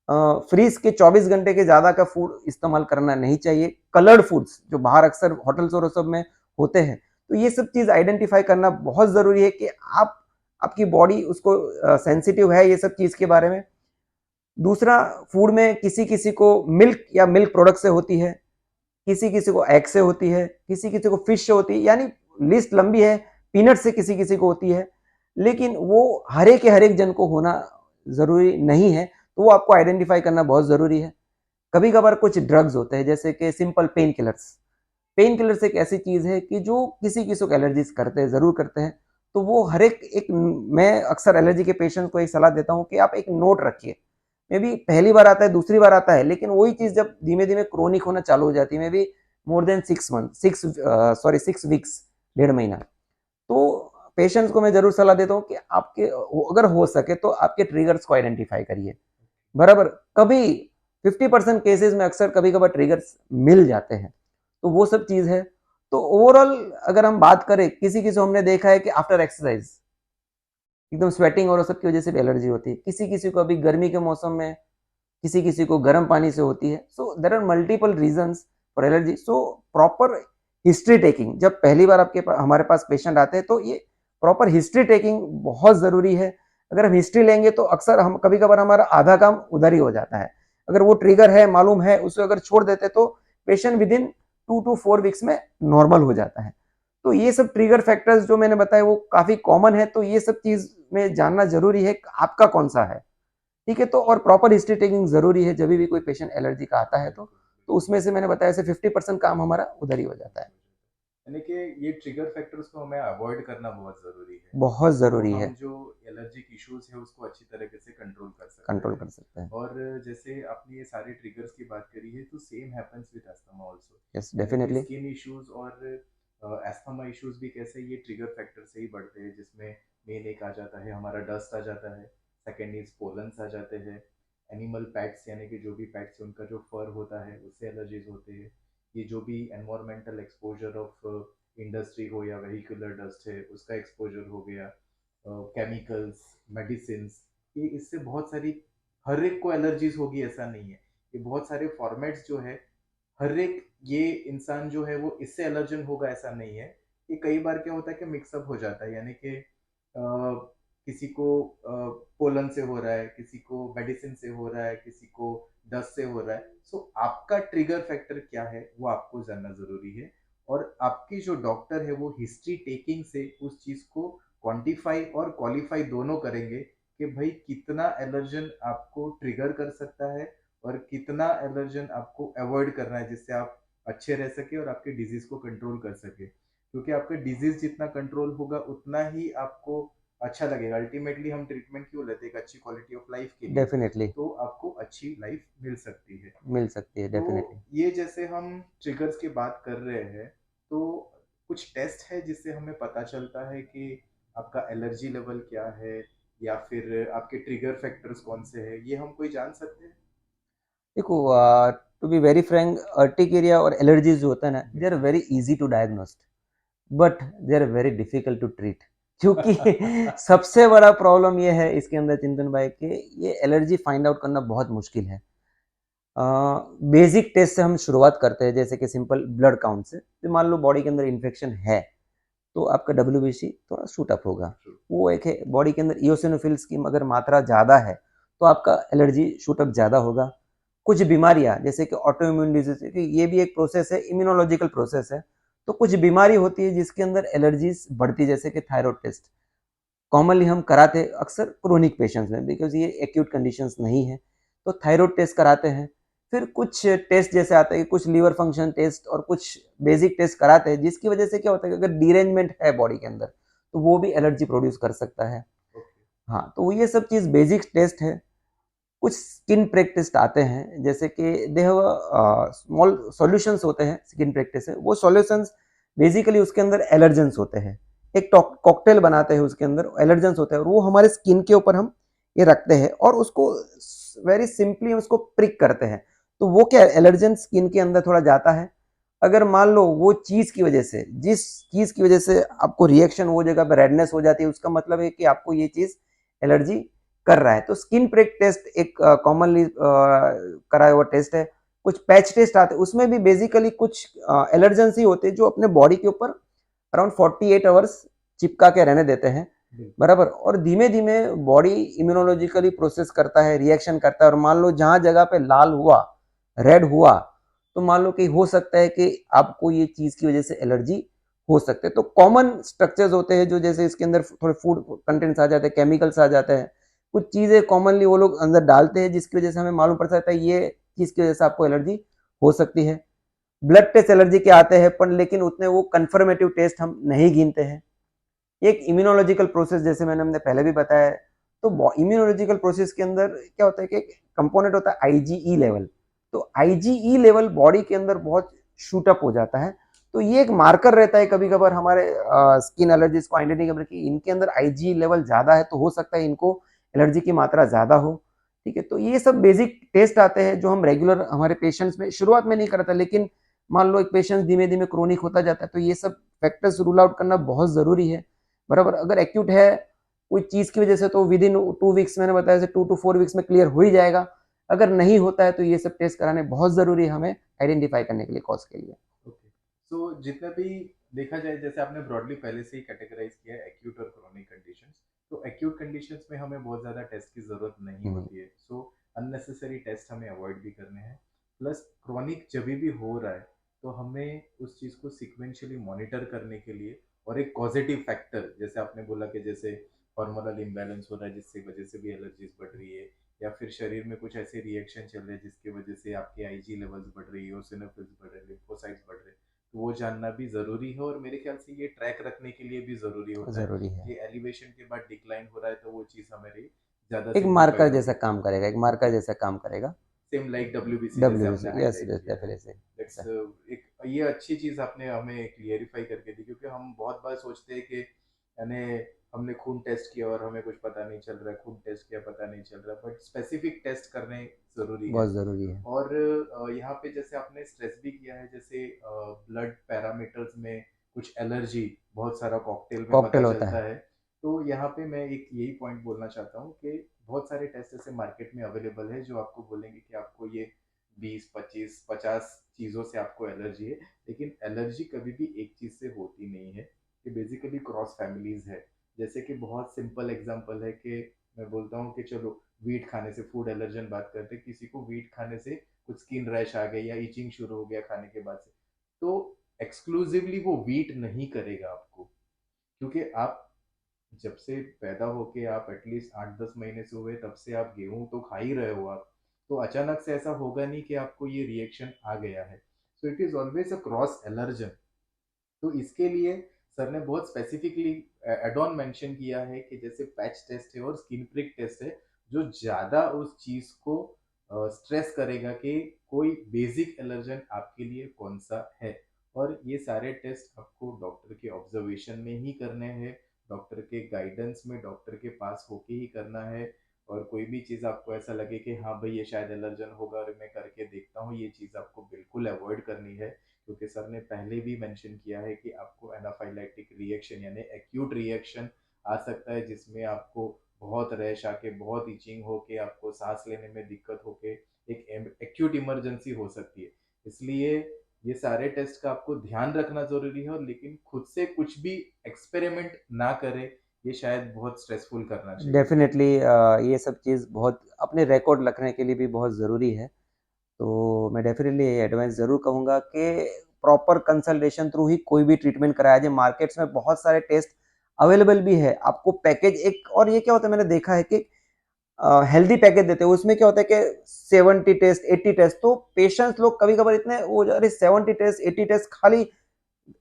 फ्रीज के 24 घंटे के ज्यादा का फूड इस्तेमाल करना नहीं चाहिए। कलर्ड फूड्स जो बाहर अक्सर होटल्स और सब में होते हैं, तो ये सब चीज आइडेंटिफाई करना बहुत जरूरी है कि आप, आपकी बॉडी उसको सेंसिटिव है ये सब चीज के बारे में। दूसरा, फूड में किसी किसी को मिल्क या मिल्क प्रोडक्ट से होती है, किसी किसी को एग से होती है, किसी किसी को फिश से होती है, यानी लिस्ट लंबी है। पीनट से किसी किसी को होती है, लेकिन वो हर एक के हर एक जन को होना जरूरी नहीं है, तो वो आपको आइडेंटिफाई करना बहुत जरूरी है। कभी कभार कुछ ड्रग्स होते हैं जैसे कि simple pain killers. Pain killers एक ऐसी चीज है कि जो किसी किसी को एलर्जीज करते हैं, जरूर करते हैं। तो वो हर एक मैं अक्सर एलर्जी के पेशेंट को एक सलाह देता हूँ कि आप एक नोट रखिए। मे बी पहली बार आता है, दूसरी बार आता है, लेकिन वही चीज जब धीमे धीमे क्रोनिक होना चालू हो जाती है, may be more than 6 month, 6 weeks, 1.5 महीना, तो पेशेंट्स को मैं जरूर सलाह देता हूँ कि आपके, अगर हो सके तो आपके ट्रिगर्स को आइडेंटिफाई करिए, बराबर। कभी 50% केसेस में अक्सर कभी कभार ट्रिगर्स मिल जाते हैं, तो वो सब चीज है। तो ओवरऑल अगर हम बात करें, किसी किसी को हमने देखा है कि आफ्टर एक्सरसाइज एकदम स्वेटिंग और सब की वजह से भी एलर्जी होती है, किसी किसी को अभी गर्मी के मौसम में, किसी किसी को गर्म पानी से होती है। So there are multiple reasons for allergy. So proper history taking, जब पहली बार हमारे पास पेशेंट आते हैं तो ये प्रॉपर हिस्ट्री टेकिंग बहुत जरूरी है। अगर हम हिस्ट्री लेंगे तो अक्सर हम कभी कभार हमारा आधा काम उधर ही हो जाता है। अगर वो ट्रिगर है, मालूम है, उसे अगर छोड़ देते तो patient with in 2 to 4 weeks में नॉर्मल हो जाता है। तो ये सब ट्रिगर फैक्टर्स जो मैंने बताया वो काफी कॉमन है, तो ये सब चीज में जानना जरूरी है आपका कौन सा है, ठीक है। तो और प्रॉपर हिस्ट्री टेकिंग जरूरी है जब भी कोई पेशेंट एलर्जी का आता है, तो उसमें से मैंने बताया 50% काम हमारा उधर ही हो जाता है। यानी कि ये ट्रिगर फैक्टर्स को हमें अवॉइड करना बहुत ज़रूरी है, बहुत तो जरूरी हम है, जो एलर्जिक इश्यूज है उसको अच्छी तरीके से कंट्रोल कर सकते कंट्रोल हैं। कर सकते हैं। और जैसे आपने ये सारे ट्रिगर्स की बात करी है, तो same happens with asthma also, yes, यानी कि डेफिनेटली। स्किन इश्यूज और अस्थमा इश्यूज भी कैसे ये ट्रिगर फैक्टर से ही बढ़ते हैं, जिसमें मेन एक आ जाता है हमारा डस्ट आ जाता है, सेकेंड इज पोलन्स आ जाते हैं, एनिमल पैट्स यानी कि जो भी पैट्स उनका जो फर होता है उससे एलर्जीज होते हैं, ये जो भी एनवायरमेंटल एक्सपोजर ऑफ इंडस्ट्री हो या वेहिकुलर डस्ट है उसका एक्सपोजर हो गया, केमिकल्स, मेडिसिन, ये इससे बहुत सारी, हर एक को एलर्जीज होगी ऐसा नहीं है, ये बहुत सारे फॉर्मेट्स जो है, हर एक ये इंसान जो है वो इससे एलर्जन होगा ऐसा नहीं है। ये कई बार क्या होता है कि मिक्सअप हो जाता है, यानी कि किसी को पोलन से हो रहा है, किसी को मेडिसिन से हो रहा है, किसी को डस्ट से हो रहा है। सो आपका ट्रिगर फैक्टर क्या है वो आपको जानना जरूरी है, और आपकी जो डॉक्टर है वो हिस्ट्री टेकिंग से उस चीज को क्वांटिफाई और क्वालिफाई दोनों करेंगे कि भाई कितना एलर्जन आपको ट्रिगर कर सकता है और कितना एलर्जन आपको अवॉइड करना है, जिससे आप अच्छे रह सके और आपके डिजीज को कंट्रोल कर सके, क्योंकि आपका डिजीज जितना कंट्रोल होगा उतना ही आपको अच्छा लगेगा। अल्टीमेटली हम ट्रीटमेंट क्यों लेते हैं? एक अच्छी क्वालिटी ऑफ लाइफ के लिए, डेफिनेटली तो आपको अच्छी लाइफ मिल सकती है। मिल सकती है, तो डेफिनेटली। ये जैसे हम ट्रिगर्स की बात कर रहे हैं, तो कुछ टेस्ट है जिससे हमें पता चलता है कि आपका एलर्जी लेवल क्या है, या फिर आपके ट्रिगर फैक्टर्स कौन से हैं, ये हम कोई जान सकते हैं? देखो, to be very frank, urticaria और एलर्जीज जो होता है ना, they are very easy to diagnosed, but they are very difficult to treat. क्योंकि सबसे बड़ा प्रॉब्लम ये है इसके अंदर चिंतन भाई कि ये एलर्जी फाइंड आउट करना बहुत मुश्किल है। बेसिक टेस्ट से हम शुरुआत करते हैं, जैसे कि सिंपल ब्लड काउंट से। तो मान लो बॉडी के अंदर इन्फेक्शन है, तो आपका डब्ल्यूबीसी थोड़ा शूट अप होगा। वो एक है, बॉडी के अंदर इओसिनोफिल्स की अगर मात्रा ज़्यादा है तो आपका एलर्जी शूट अप ज़्यादा होगा। कुछ बीमारियां जैसे कि ऑटो इम्यून डिजीज, ये भी एक प्रोसेस है, इम्यूनोलॉजिकल प्रोसेस है। तो कुछ बीमारी होती है जिसके अंदर एलर्जीज बढ़ती है, जैसे कि थायराइड टेस्ट कॉमनली हम कराते हैं अक्सर क्रोनिक पेशेंट्स में, बिकॉज ये एक्यूट कंडीशंस नहीं है। तो थायराइड टेस्ट कराते हैं। फिर कुछ टेस्ट जैसे आते हैं, कुछ लीवर फंक्शन टेस्ट और कुछ बेसिक टेस्ट कराते हैं, जिसकी वजह से क्या होता है कि अगर डिरेंजमेंट है बॉडी के अंदर तो वो भी एलर्जी प्रोड्यूस कर सकता है। हाँ, तो ये सब चीज़ बेसिक टेस्ट है। कुछ स्किन प्रेक टेस्ट आते हैं, जैसे कि दे हैव स्मॉल सॉल्यूशंस होते हैं स्किन प्रेक टेस्ट है। वो सॉल्यूशंस बेसिकली उसके अंदर एलर्जेंस होते हैं। एक कॉकटेल बनाते हैं, उसके अंदर एलर्जेंस होते हैं और वो हमारे स्किन के ऊपर हम ये रखते हैं और उसको वेरी सिंपली उसको प्रिक करते हैं। तो वो क्या एलर्जेंस स्किन के अंदर थोड़ा जाता है। अगर मान लो वो चीज की वजह से, जिस चीज की वजह से आपको रिएक्शन वो जगह पे रेडनेस हो जाती है, उसका मतलब है कि आपको ये चीज एलर्जी कर रहा है। तो स्किन प्रिक टेस्ट एक कॉमनली कराया हुआ टेस्ट है। कुछ पैच टेस्ट आते हैं, उसमें भी बेसिकली कुछ एलर्जेंस ही होते हैं जो अपने बॉडी के ऊपर अराउंड 48 आवर्स चिपका के रहने देते हैं, बराबर। और धीमे धीमे बॉडी इम्यूनोलॉजिकली प्रोसेस करता है, रिएक्शन करता है, और मान लो जहां जगह पे लाल हुआ, रेड हुआ, तो मान लो कि हो सकता है कि आपको ये चीज की वजह से एलर्जी हो सकते हैं। तो कॉमन स्ट्रक्चर्स होते हैं जो, जैसे इसके अंदर थोड़े फूड कंटेंट्स आ जाते हैं, केमिकल्स आ जाते हैं, कुछ चीजें कॉमनली वो लोग अंदर डालते हैं जिसकी वजह से हमें मालूम पड़ सकता है ये चीज की वजह से आपको एलर्जी हो सकती है। ब्लड टेस्ट एलर्जी के आते हैं, पर लेकिन उतने वो कंफर्मेटिव टेस्ट हम नहीं गिनते हैं। एक इम्यूनोलॉजिकल प्रोसेस, जैसे मैंने हमने पहले भी बताया है। तो इम्यूनोलॉजिकल प्रोसेस के अंदर क्या होता है कि एक कंपोनेंट होता है आईजीई लेवल। तो आईजीई लेवल बॉडी के अंदर बहुत शूट अप हो जाता है। तो ये एक मार्कर रहता है कभी कभार हमारे स्किन एलर्जीज को आइडेंटिफाई करने की, इनके अंदर आईजीई लेवल ज्यादा है तो हो सकता है इनको एलर्जी की मात्रा ज्यादा हो। ठीक है, तो ये सब बेसिक टेस्ट आते हैं जो हम रेगुलर हमारे पेशेंट्स में शुरुआत में नहीं करता, लेकिन मान लो एक पेशेंट धीमे धीमे क्रोनिक होता जाता है तो ये सब फैक्टर्स रूल आउट करना बहुत जरूरी है, बराबर। अगर एक्यूट है कोई चीज की वजह से तो विद इन 2 वीक्स, मैंने बताया 2 to 4 वीक्स में क्लियर हो ही जाएगा। अगर नहीं होता है तो ये सब टेस्ट कराने बहुत जरूरी है हमें आइडेंटिफाई करने के लिए, कॉज के लिए। ओके, सो जितना भी देखा जाए, जैसे आपने ब्रॉडली पहले से ही कैटेगराइज किया है एक्यूट और क्रोनिक कंडीशंस, तो एक्यूट कंडीशंस में हमें बहुत ज़्यादा टेस्ट की ज़रूरत नहीं होती है, सो अननेसेसरी टेस्ट हमें अवॉइड भी करने हैं। प्लस क्रोनिक जब भी हो रहा है तो हमें उस चीज़ को सिक्वेंशियली मॉनिटर करने के लिए, और एक पॉजिटिव फैक्टर जैसे आपने बोला कि जैसे हार्मोनल इम्बैलेंस हो रहा है जिसकी वजह से भी एलर्जीज बढ़ रही है, या फिर शरीर में कुछ ऐसे रिएक्शन चल रहे हैं जिसकी वजह से आपके आईजी लेवल्स बढ़ रही है, ओसिनोफिल्स बढ़ रहे हैं, लिम्फोसाइट्स बढ़ रहे हैं, तो वो जानना भी ज़रूरी है। और मेरे ख्याल से ये ट्रैक रखने के लिए भी ज़रूरी होता है जरूरी है, कि एलिवेशन के बाद डिक्लाइन हो रहा है, तो वो चीज़ हमारी ज़्यादा एक मार्कर सिंप्लीफाइड जैसा होगी। काम करेगा, एक मार्कर जैसा काम करेगा। सेम लाइक डब्ल्यूबीसी जैसे आपने डब्ल्यू यस हाईलाइट यस किया। That's definitely. एक ये अच्छी चीज़ आपने हमें क्लियरिफाई करके दी, क्योंकि हम बहुत बार सोचते हैं कि यानी हमने खून टेस्ट किया और हमें कुछ पता नहीं चल रहा है, खून टेस्ट किया पता नहीं चल रहा, बट स्पेसिफिक टेस्ट करने ज़रूरी है। बहुत ज़रूरी है। और यहाँ पे जैसे आपने स्ट्रेस भी किया है, जैसे ब्लड पैरामीटर्स में कुछ एलर्जी बहुत सारा कॉकटेल में पता कॉकटेल होता चलता है। है। तो यहाँ पे मैं एक यही पॉइंट बोलना चाहता हूँ कि बहुत सारे टेस्ट ऐसे मार्केट में अवेलेबल है जो आपको बोलेंगे कि आपको ये 20, 25, 50 चीज़ों से आपको एलर्जी है, लेकिन एलर्जी कभी भी एक चीज़ से होती नहीं है। ये बेसिकली क्रॉस फैमिलीज है। जैसे कि बहुत सिंपल एग्जांपल है कि मैं बोलता हूँ कि चलो वीट खाने से, फूड एलर्जन बात करते हैं, किसी को वीट खाने से कुछ स्किन रैश आ गई या इचिंग शुरू हो गया खाने के बाद से, तो एक्सक्लूसिवली वो वीट नहीं करेगा आपको, क्योंकि आप जब से पैदा होके आप एटलीस्ट 8-10 महीने से हुए तब से आप गेहूं तो खा ही रहे हो आप, तो अचानक से ऐसा होगा नहीं कि आपको ये रिएक्शन आ गया है। So it is always a cross allergen. तो इसके लिए सर ने बहुत स्पेसिफिकली एड ऑन मेंशन किया है कि जैसे पैच टेस्ट है और स्किन प्रिक टेस्ट है, जो ज्यादा उस चीज को स्ट्रेस करेगा कि कोई बेसिक एलर्जन आपके लिए कौन सा है। और ये सारे टेस्ट आपको डॉक्टर के ऑब्जर्वेशन में ही करने हैं, डॉक्टर के गाइडेंस में, डॉक्टर के पास होके ही करना है। और कोई भी चीज़ आपको ऐसा लगे कि हाँ भाई ये शायद एलर्जन होगा और मैं करके देखता हूँ, ये चीज़ आपको बिल्कुल अवॉइड करनी है। क्योंकि सर ने पहले भी मेंशन किया है कि आपको एनाफाइलैक्टिक रिएक्शन यानी एक्यूट रिएक्शन आ सकता है, जिसमें आपको बहुत रैश आके, बहुत इचिंग होके, आपको सांस लेने में दिक्कत होके एक एक्यूट इमरजेंसी हो सकती है। इसलिए ये सारे टेस्ट का आपको ध्यान रखना जरूरी है, और लेकिन खुद से कुछ भी एक्सपेरिमेंट ना करें, ये शायद बहुत स्ट्रेसफुल करना चाहिए। डेफ़िनेटली ये सब चीज़ बहुत अपने रिकॉर्ड रखने के लिए भी बहुत ज़रूरी है। तो मैं डेफ़िनेटली ये एडवाइस ज़रूर कहूँगा कि प्रॉपर कंसल्टेशन थ्रू ही कोई भी ट्रीटमेंट कराया जाए। मार्केट्स में बहुत सारे टेस्ट अवेलेबल भी है। आपको पैकेज एक और ये क्या होता है मैंने देखा है कि हेल्दी पैकेज देते हैं। उसमें क्या होता है कि 70 टेस्ट, 80 टेस्ट तो पेशेंट्स लोग कभी-कभार इतने वो अरे 70 टेस्ट, 80 टेस्ट खाली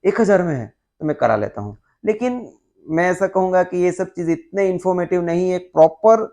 1000 में है, तो मैं करा लेता हूँ। लेकिन मैं ऐसा कहूँगा कि ये सब चीज़ इतने इन्फॉर्मेटिव नहीं है। प्रॉपर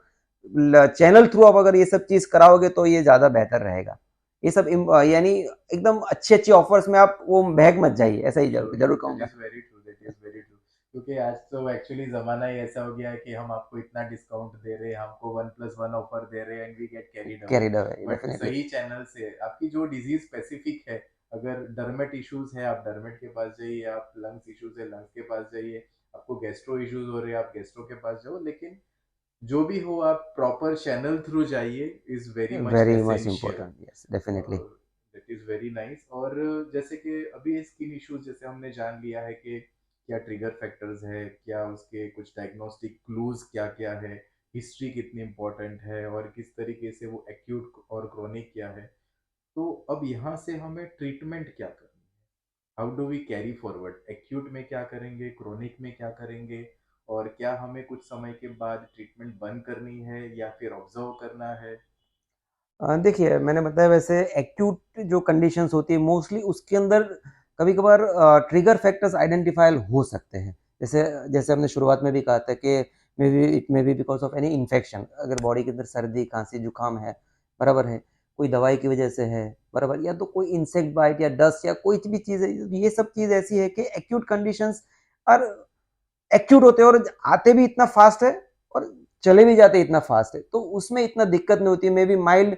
चैनल थ्रू आप अगर ये सब चीज़ कराओगे तो ये ज़्यादा बेहतर रहेगा। ये सब यानी एकदम अच्छी-अच्छी ऑफर्स में आप वो बहक मत जाइए, ऐसा ही ट्रू, ज़रूर दैट कहूँगा। Is very true, that is very true. क्योंकि आज तो एक्चुअली जमाना ही ऐसा हो गया है कि हम आपको इतना डिस्काउंट दे रहे हैं, हमको 1+1 ऑफर दे रहे हैं, and we get carried away. Carried away but definitely. सही चैनल से आपकी जो डिजीज स्पेसिफिक है, अगर डर्मेट इश्यूज है आप डर्मेट के पास जाइए, आप लंग्स इश्यूज है लंग्स के पास जाइए, आपको गैस्ट्रो इश्यूज हो रहे हैं आप गैस्ट्रो के पास जाओ, लेकिन जो भी हो आप प्रॉपर चैनल थ्रू जाइए is very much very much essential. Important, yes definitely. That is very nice. और जैसे कि अभी स्किन इश्यूज जैसे हमने जान लिया है कि क्या ट्रिगर फैक्टर्स है, क्या उसके कुछ डायग्नोस्टिक क्लूज क्या क्या है, हिस्ट्री कितनी इंपॉर्टेंट है, और किस तरीके से वो एक्यूट और क्रोनिक क्या है। तो अब यहाँ से हमें ट्रीटमेंट क्या करनी है, how do we carry forward, acute में क्या करेंगे, क्रोनिक में क्या करेंगे, और क्या हमें कुछ समय के बाद ट्रीटमेंट बंद करनी है या फिर ऑब्जर्व करना है। देखिए मैंने बताया वैसे एक्यूट जो कंडीशंस होती है मोस्टली उसके अंदर कभी-कभार ट्रिगर फैक्टर्स आइडेंटिफाइल हो सकते हैं। जैसे जैसे हमने शुरुआत में भी कहा था कि may be because of any infection अगर बॉडी के अंदर सर्दी, खाँसी, जुकाम है, बराबर है? कोई दवाई की वजह से है, बराबर? या तो कोई इंसेक्ट बाइट या डस्ट या कोई भी चीज़ है, ये सब चीज़ ऐसी है कि एक्यूट कंडीशंस और एक्यूट होते हैं और आते भी इतना फास्ट है और चले भी जाते इतना फास्ट है, तो उसमें इतना दिक्कत नहीं होती। मे be mild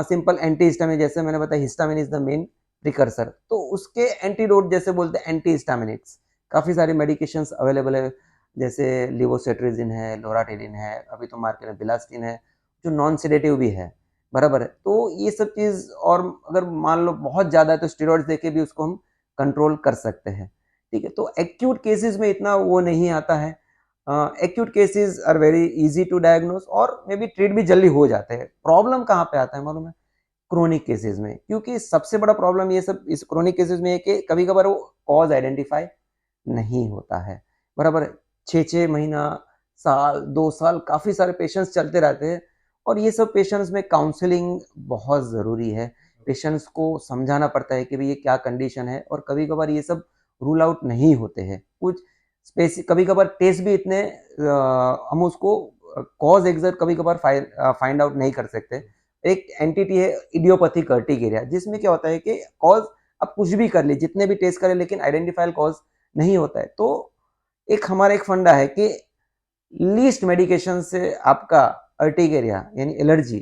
simple anti histamine जैसे मैंने बताया histamine is the main precursor, तो उसके एंटीडोट जैसे बोलते हैं एंटी हिस्टामिनिक्स काफ़ी सारे मेडिकेशंस अवेलेबल है जैसे लिवोसेट्रिजिन है, लोराटिनिन है, अभी तो मार्केट में बिलास्टिन है जो नॉन सेडेटिव भी है, बराबर है। तो ये सब चीज़ और अगर मान लो बहुत ज़्यादा है तो स्टेरॉइड्स देके भी उसको हम कंट्रोल कर सकते हैं। ठीक है, तो एक्यूट केसेस में इतना वो नहीं आता है। Acute cases are very easy to diagnose और मे बी ट्रीट भी जल्दी हो जाते हैं। प्रॉब्लम कहाँ पे आता है मालूम है? क्रोनिक केसेस में, क्योंकि सबसे बड़ा प्रॉब्लम ये सब इस क्रोनिक केसेस में है कि कभी-कभार वो कॉज़ आइडेंटिफाई नहीं होता है, बराबर है? 6-6 महीना, साल, 2 साल काफ़ी सारे पेशेंट्स चलते रहते हैं और ये सब पेशेंट्स में काउंसलिंग बहुत ज़रूरी है। पेशेंट्स को समझाना पड़ता है कि भई ये क्या कंडीशन है और कभी-कभार ये सब रूल आउट नहीं होते हैं। कुछ कभी-कभार टेस्ट भी इतने हम उसको कॉज़ एग्ज़ैक्ट कभी-कभार फाइंड आउट नहीं कर सकते। एक एंटिटी है इडियोपैथिक अर्टिकेरिया जिसमें क्या होता है कि कॉज़ आप कुछ भी कर लीजिए, जितने भी टेस्ट करें लेकिन आइडेंटिफाइड कॉज़ नहीं होता है। तो एक हमारा एक फंडा है कि लीस्ट मेडिकेशन से आपका अर्टिकेरिया यानी एलर्जी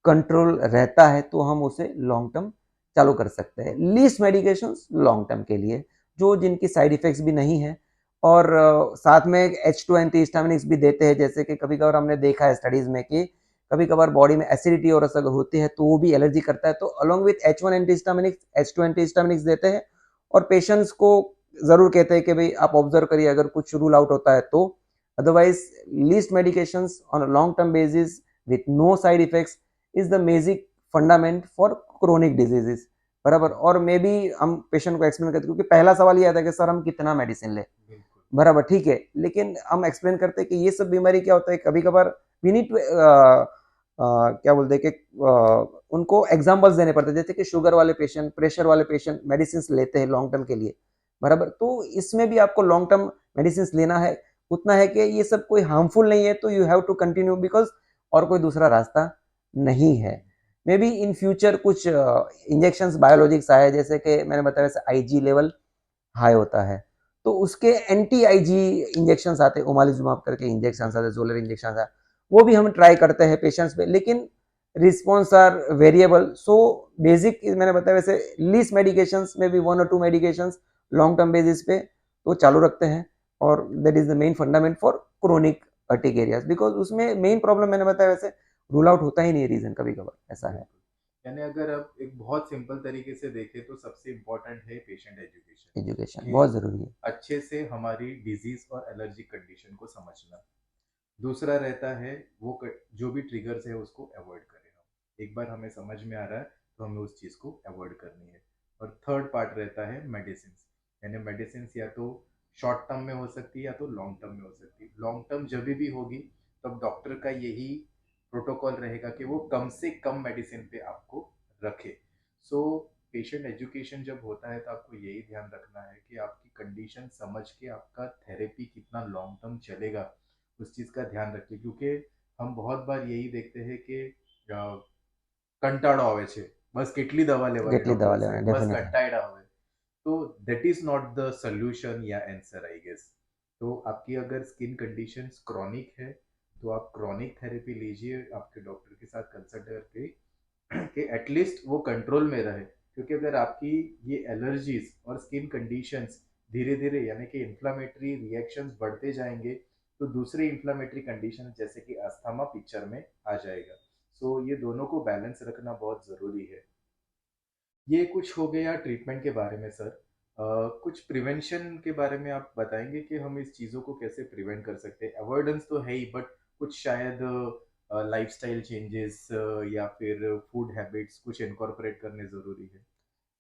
कंट्रोल रहता है तो हम उसे लॉन्ग टर्म चालू कर सकते हैं। लीस्ट मेडिकेशन लॉन्ग टर्म के लिए जो जिनकी साइड इफेक्ट्स भी नहीं है और साथ में H2 एंटीहिस्टामिनिक्स भी देते हैं, जैसे कि कभी कभार हमने देखा है स्टडीज में कि कभी कभार बॉडी में एसिडिटी और अगर होती है तो वो भी एलर्जी करता है, तो along with H1 antihistaminics H2 antihistaminics देते हैं और पेशेंट्स को जरूर कहते हैं कि भाई आप ऑब्जर्व करिए अगर कुछ रूल आउट होता है तो, otherwise least medications on a long term basis with no side effects is the basic fundament for chronic diseases. बराबर। और मे बी हम पेशेंट को एक्सप्लेन करते हैं क्योंकि पहला सवाल ये आता है कि सर हम कितना मेडिसिन लें। बराबर, ठीक है, लेकिन हम एक्सप्लेन करते हैं कि ये सब बीमारी क्या होता है, कभी कभार वी नीड टू क्या बोलते हैं कि उनको एग्जांपल्स देने पड़ते हैं, जैसे कि शुगर वाले पेशेंट, प्रेशर वाले पेशेंट मेडिसिन लेते हैं लॉन्ग टर्म के लिए। बराबर, तो इसमें भी आपको लॉन्ग टर्म मेडिसिन लेना है, उतना है कि ये सब कोई हार्मफुल नहीं है, तो you have to continue because और कोई दूसरा रास्ता नहीं है। मे बी इन फ्यूचर कुछ इंजेक्शन बायोलॉजिक्स आए, जैसे कि मैंने बताया वैसे आईजी लेवल हाई होता है तो उसके एंटी आईजी इंजेक्शन आते हैं, ओमालिजुमाब करके इंजेक्शन आते हैं, जोलर इंजेक्शन आते हैं, वो भी हम ट्राई करते हैं पेशेंट्स पे, लेकिन response are variable. So basic मैंने बताया वैसे लीस्ट मेडिकेशंस में भी 1 और 2 मेडिकेशंस लॉन्ग टर्म बेसिस पे तो चालू रखते हैं, और that is the main fundament for chronic urticarias, because उसमें मेन प्रॉब्लम मैंने बताया वैसे रूल आउट होता ही नहीं रीजन, कभी कभार ऐसा है। यानी अगर अब एक बहुत सिंपल तरीके से देखें तो सबसे इम्पोर्टेंट है पेशेंट एजुकेशन, एजुकेशन कि बहुत जरूरी है। अच्छे से हमारी डिजीज और एलर्जी कंडीशन को समझना। दूसरा रहता है वो जो भी ट्रिगर्स है उसको अवॉइड करें हम। एक बार हमें समझ में आ रहा है तो हमें उस चीज़ को अवॉइड करनी है। और थर्ड पार्ट रहता है मेडिसिन, यानी मेडिसिन या तो शॉर्ट टर्म में हो सकती है या तो लॉन्ग टर्म में हो सकती है। लॉन्ग टर्म जब भी होगी तब डॉक्टर का यही प्रोटोकॉल रहेगा कि वो कम से कम मेडिसिन पे आपको रखे। सो पेशेंट एजुकेशन जब होता है तो आपको यही ध्यान रखना है कि आपकी कंडीशन समझ के आपका थेरेपी कितना लॉन्ग टर्म चलेगा, उस चीज़ का ध्यान रखिए। क्योंकि हम बहुत बार यही देखते हैं कि કંટાળો આવે છે, બસ કેટલી દવા લેવાની કેટલી ડૉક્ટર દવા સાહેબ, લેવાની, બસ डेफिनेटली। કંટાળ્યા હોય। तो that is not the solution या आंसर आई गेस। तो आपकी अगर स्किन कंडीशंस क्रॉनिक है तो आप क्रॉनिक थेरेपी लीजिए आपके डॉक्टर के साथ कंसल्ट करके, कि एटलीस्ट वो कंट्रोल में रहे। क्योंकि अगर आपकी ये एलर्जीज और स्किन कंडीशंस धीरे धीरे यानी कि इन्फ्लामेटरी रिएक्शंस बढ़ते जाएंगे तो दूसरे इन्फ्लामेटरी कंडीशन जैसे कि अस्थमा पिक्चर में आ जाएगा। सो ये दोनों को बैलेंस रखना बहुत ज़रूरी है। ये कुछ हो गया ट्रीटमेंट के बारे में सर। कुछ प्रिवेंशन के बारे में आप बताएंगे कि हम इस चीज़ों को कैसे प्रिवेंट कर सकते हैं? अवॉइडेंस तो है ही, बट कुछ शायद लाइफस्टाइल चेंजेस या फिर फूड हैबिट्स कुछ इनकॉर्पोरेट करने ज़रूरी है।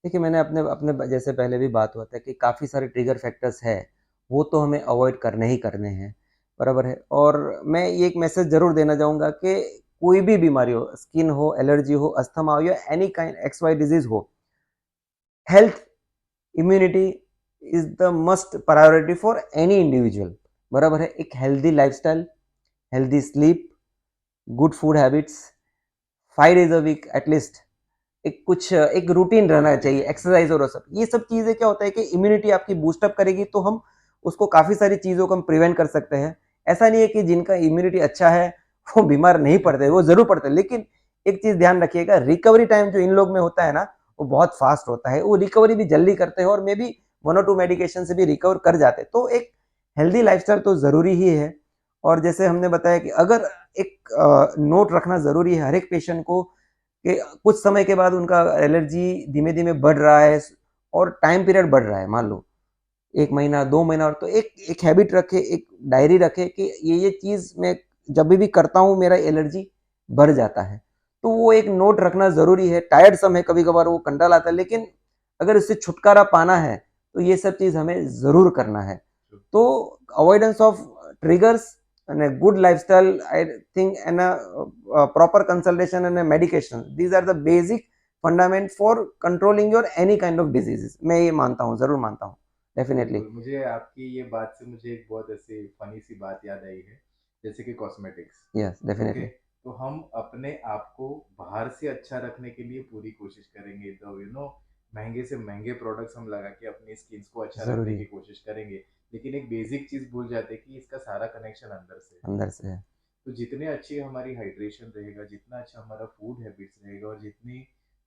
देखिए, मैंने अपने अपने जैसे पहले भी बात हुआ था कि काफ़ी सारे ट्रिगर फैक्टर्स है, वो तो हमें अवॉइड करने ही करने हैं। बराबर है। और मैं ये एक मैसेज ज़रूर देना चाहूँगा कि कोई भी बीमारी हो, स्किन हो, एलर्जी हो, अस्थमा हो या any kind X Y disease हो, health, immunity is the must priority for any individual. बराबर है। एक healthy lifestyle, healthy sleep, good food habits, 5 days a week at least एक कुछ एक रूटीन रहना चाहिए, एक्सरसाइज और सब ये सब चीजें क्या होता है कि इम्यूनिटी आपकी बूस्टअप करेगी, तो हम उसको काफी सारी चीजों को हम प्रिवेंट कर सकते हैं। ऐसा नहीं है कि जिनका इम्यूनिटी अच्छा है वो बीमार नहीं पड़ते, वो जरूर पड़ते हैं, लेकिन एक चीज ध्यान रखिएगा, रिकवरी टाइम जो इन लोग में होता है ना, वो बहुत फास्ट होता है, वो रिकवरी भी जल्दी करते हैं और मे बी 1 और 2 मेडिकेशन से भी रिकवर कर जाते हैं। तो एक हेल्दी लाइफस्टाइल तो जरूरी ही है। और जैसे हमने बताया कि अगर एक नोट रखना जरूरी है हर एक पेशेंट को कि कुछ समय के बाद उनका एलर्जी धीमे धीमे बढ़ रहा है और टाइम पीरियड बढ़ रहा है, मान लो 1 महीना 2 महीना, और तो एक एक हैबिट रखे, एक डायरी रखे कि ये चीज मैं जब भी करता हूँ मेरा एलर्जी बढ़ जाता है, तो वो एक नोट रखना जरूरी है। टायर्ड समय कभी कभार वो कंटाल आता है, लेकिन अगर इससे छुटकारा पाना है तो ये सब चीज हमें जरूर करना है। तो avoidance of triggers and a good lifestyle, I think, and a proper consultation and a medication, these are the basic fundament for controlling your any kind of diseases। मैं ये मानता हूँ, जरूर मानता हूँ, डेफिनेटली। बिल्कुल, मुझे आपकी ये बात से मुझे एक बहुत ऐसी फनी सी बात याद आई है, जैसे कि कॉस्मेटिक्स। Yes, okay, definitely. तो हम अपने आप को बाहर से अच्छा रखने के लिए पूरी कोशिश करेंगे, तो महंगे से महंगे प्रोडक्ट्स हम लगा के अपनी स्किन्स को अच्छा रखने जरूरी की कोशिश करेंगे, लेकिन एक बेसिक चीज भूल जाते हैं कि इसका सारा कनेक्शन अंदर से है। अंदर से है। तो जितने अच्छी हमारी हाइड्रेशन रहेगा, जितना अच्छा हमारा फूड हैबिट्स रहेगा, और जितनी,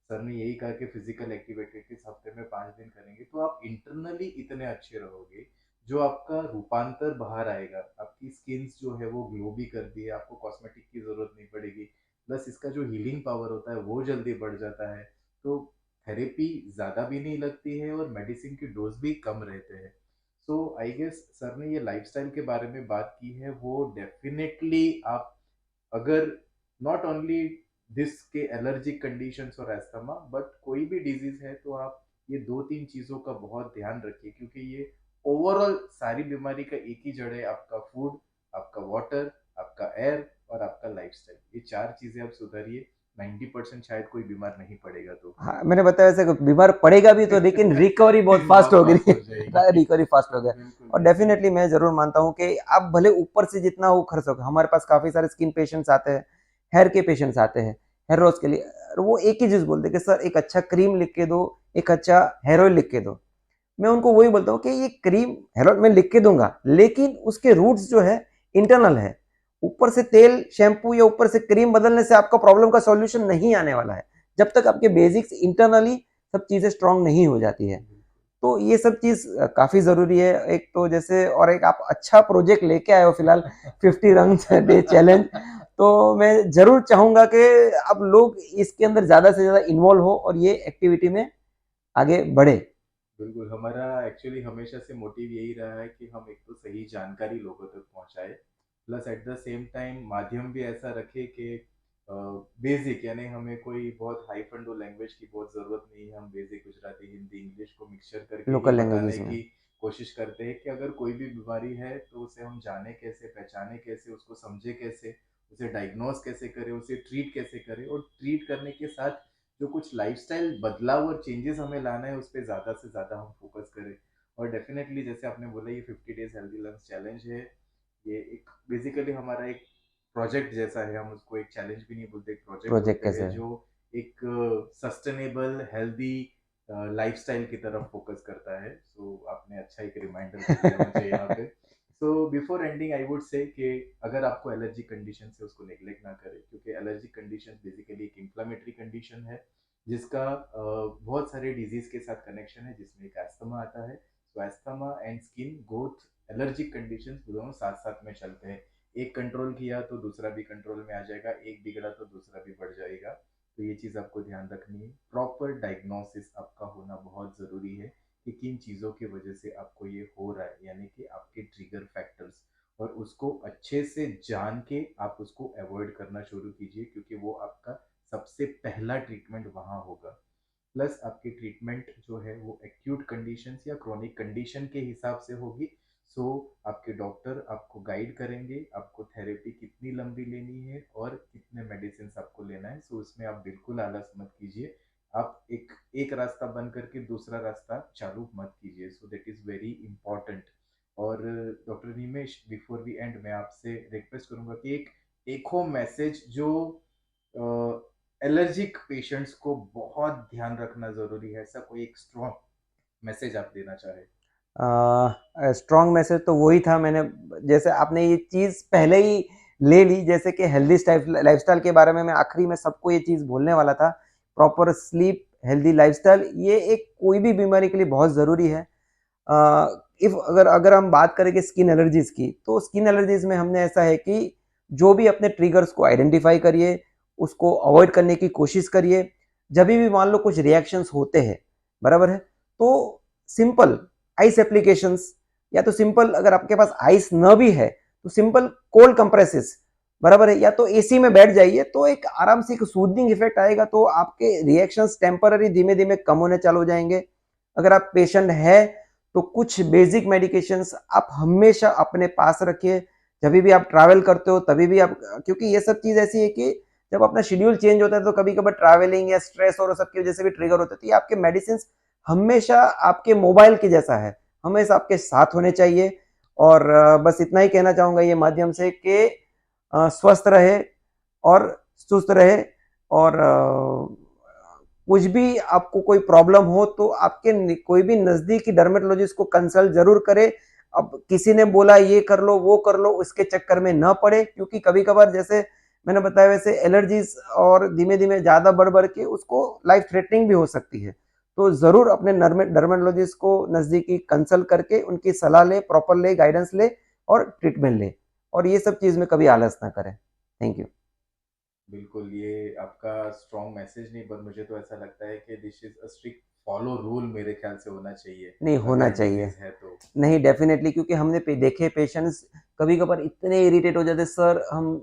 सर ने यही कहा कि फिजिकल एक्टिविटीज हफ्ते में 5 दिन करेंगे, तो आप इंटरनली इतने अच्छे रहोगे, जो आपका रूपांतर बाहर आएगा, आपकी स्किन्स जो है वो ग्लो भी कर दी है, आपको कॉस्मेटिक की जरूरत नहीं पड़ेगी, प्लस इसका जो हीलिंग पावर होता है वो जल्दी बढ़ जाता है। तो थेरेपी ज़्यादा भी नहीं लगती है और मेडिसिन की डोज भी कम रहते हैं। सो आई गेस सर ने ये लाइफस्टाइल के बारे में बात की है, वो डेफिनेटली आप, अगर नॉट ओनली दिस के एलर्जिक कंडीशंस और एस्थमा, बट कोई भी डिजीज है, तो आप ये 2-3 चीज़ों का बहुत ध्यान रखिए, क्योंकि ये ओवरऑल सारी बीमारी का एक ही जड़ है, आपका फूड, आपका वाटर, आपका एयर और आपका लाइफस्टाइल। ये 4 चीज़ें आप सुधारिए, 90% शायद कोई बीमार नहीं पड़ेगा। तो हाँ, मैंने बताया वैसे बीमार पड़ेगा भी तो, लेकिन रिकवरी बहुत फास्ट बहुत होगी। फास्ट हो जाएगी। रिकवरी फास्ट हो गया। बिल्कुल और बिल्कुल। डेफिनेटली मैं जरूर मानता हूँ कि आप भले ऊपर से जितना हो खर्च हो, हमारे पास काफी सारे स्किन पेशेंट्स आते हैं, हेयर के पेशेंट्स आते हैं, हेयर लॉस के लिए, और वो एक ही चीज बोलते हैं कि सर एक अच्छा क्रीम लिख के दो, एक अच्छा हेयर ऑयल लिख के दो। मैं उनको वही बोलता हूँ कि ये क्रीम हेयर ऑयल मैं लिख के दूंगा, लेकिन उसके रूट्स जो है इंटरनल है। ऊपर से तेल शैम्पू या ऊपर से क्रीम बदलने से आपका प्रॉब्लम का सॉल्यूशन नहीं आने वाला है, जब तक आपके बेसिक्स इंटरनली सब चीजें स्ट्रांग नहीं हो जाती है। तो ये सब चीज काफी जरूरी है। एक तो जैसे, और एक आप अच्छा प्रोजेक्ट लेके आए हो फिलहाल, 50 रन डे चैलेंज, तो मैं जरूर चाहूंगा कि अब लोग इसके अंदर ज्यादा से ज्यादा इन्वॉल्व हो और ये एक्टिविटी में आगे बढ़े। बिल्कुल, हमारा एक्चुअली हमेशा से मोटिव यही रहा है कि हम एक तो सही जानकारी लोगों तक पहुंचाए, plus at the same time माध्यम भी ऐसा रखे कि बेसिक, यानी हमें कोई बहुत हाई फंडो लैंग्वेज की बहुत ज़रूरत नहीं है, हम बेसिक गुजराती, हिंदी, इंग्लिश को मिक्सचर करके ही लोकल बताने लैंग्वेजेस में। की कोशिश करते हैं कि अगर कोई भी बीमारी है तो उसे हम जाने कैसे, पहचाने कैसे, उसको समझे कैसे, उसे डायग्नोस कैसे करें, उसे ट्रीट कैसे करें, और ट्रीट करने के साथ जो कुछ लाइफस्टाइल बदलाव और चेंजेस हमें लाना है उस पर ज़्यादा से ज़्यादा हम फोकस करें। और डेफिनेटली जैसे आपने बोला, ये 50 डेज हेल्दी लंच चैलेंज है, ये एक बेसिकली हमारा एक प्रोजेक्ट जैसा है, हम उसको एक चैलेंज भी नहीं बोलते, एक प्रोजेक्ट प्रोजेक्ट बोलते कैसे हैं, है? जो एक सस्टेनेबल हेल्दी लाइफस्टाइल की तरफ फोकस करता है। सो आपने अच्छा एक रिमाइंडर दे दिया मुझे यहाँ पे। So before ending I would say कि अगर आपको एलर्जी कंडीशन है उसको नेग्लेक्ट ना करें, क्योंकि एलर्जी कंडीशन बेसिकली एक इंफ्लामेटरी कंडीशन है, जिसका बहुत सारे डिजीज के साथ कनेक्शन है, जिसमें एक एस्थमा आता है। तो asthma and skin both allergic conditions दोनों साथ साथ में चलते हैं, एक कंट्रोल किया तो दूसरा भी कंट्रोल में आ जाएगा, एक बिगड़ा तो दूसरा भी बढ़ जाएगा। तो ये चीज़ आपको ध्यान रखनी है, प्रॉपर डायग्नोसिस आपका होना बहुत ज़रूरी है कि किन चीज़ों की वजह से आपको ये हो रहा है, यानी कि आपके ट्रिगर फैक्टर्स, और उसको अच्छे से जान के आप उसको अवॉइड करना शुरू कीजिए, क्योंकि वो आपका सबसे पहला ट्रीटमेंट वहाँ होगा। प्लस आपकी ट्रीटमेंट जो है वो एक्यूट कंडीशंस या क्रोनिक कंडीशन के हिसाब से होगी। सो आपके डॉक्टर आपको गाइड करेंगे, आपको थेरेपी कितनी लंबी लेनी है और कितने मेडिसिन आपको लेना है। सो इसमें आप बिल्कुल आलस मत कीजिए, आप एक एक रास्ता बंद करके दूसरा रास्ता चालू मत कीजिए। So that is very important. और doctor Nimesh, before we end, मैं आपसे रिक्वेस्ट करूंगा कि एक हो मैसेज जो एलर्जिक पेशेंट्स को बहुत ध्यान रखना जरूरी है, ऐसा कोई एक स्ट्रॉन्ग मैसेज आप देना चाहे। स्ट्रॉन्ग मैसेज तो वही था, मैंने जैसे आपने ये चीज़ पहले ही ले ली, जैसे कि हेल्दी लाइफस्टाइल के बारे में मैं आखिरी में सबको ये चीज़ बोलने वाला था। प्रॉपर स्लीप, हेल्दी लाइफस्टाइल, ये एक कोई भी बीमारी के लिए बहुत ज़रूरी है। इफ अगर अगर हम बात करें कि स्किन एलर्जीज की, तो स्किन एलर्जीज में हमने ऐसा है कि जो भी अपने ट्रिगर्स को आइडेंटिफाई करिए, उसको अवॉइड करने की कोशिश करिए। जब भी मान लो कुछ रिएक्शंस होते हैं, बराबर है, तो सिंपल आइस एप्लीकेशंस, या तो सिंपल अगर आपके पास आइस न भी है तो सिंपल कोल्ड कंप्रेसेस, बराबर है, या तो एसी में बैठ जाइए, तो एक आराम से एक सूदिंग इफेक्ट आएगा, तो आपके रिएक्शंस टेम्पररी धीमे धीमे कम होने चालू हो जाएंगे। अगर आप पेशेंट है तो कुछ बेसिक मेडिकेशंस आप हमेशा अपने पास रखिए। जब भी आप ट्रैवल करते हो तभी भी आप, क्योंकि ये सब चीज ऐसी है कि जब अपना शेड्यूल चेंज होता है तो कभी कभार ट्रैवलिंग या स्ट्रेस और सबकी वजह से भी ट्रिगर होते हैं, तो ये आपके मेडिसिन हमेशा आपके मोबाइल के जैसा है, हमेशा आपके साथ होने चाहिए। और बस इतना ही कहना चाहूंगा ये माध्यम से कि स्वस्थ रहे और सुस्त रहे, और कुछ भी आपको कोई प्रॉब्लम हो तो आपके कोई भी नज़दीकी डर्मेटोलॉजिस्ट को कंसल्ट ज़रूर करें। अब किसी ने बोला ये कर लो, वो कर लो, उसके चक्कर में ना पड़े, क्योंकि कभी-कभार जैसे मैंने बताया वैसे एलर्जीज़ और धीमे-धीमे ज़्यादा बढ़-बढ़ के उसको लाइफ थ्रेटनिंग भी हो सकती है। तो ज़रूर अपने डर्मेटोलॉजिस्ट को नज़दीकी कंसल्ट करके उनकी सलाह लें, प्रॉपर लें, गाइडेंस लें और ट्रीटमेंट लें। और ये सब चीज़ में कभी आलस ना करें। Thank you. बिल्कुल, ये आपका स्ट्रॉन्ग मैसेज नहीं, पर मुझे तो ऐसा लगता है कि this is a strict follow rule मेरे ख़्याल से होना चाहिए, नहीं, होना अगर चाहिए। डिज़ीज़ है तो। नहीं, डेफ़िनेटली, क्योंकि हमने देखे पेशेंट्स कभी-कभार इतने इरिटेट हो जाते हैं, सर हम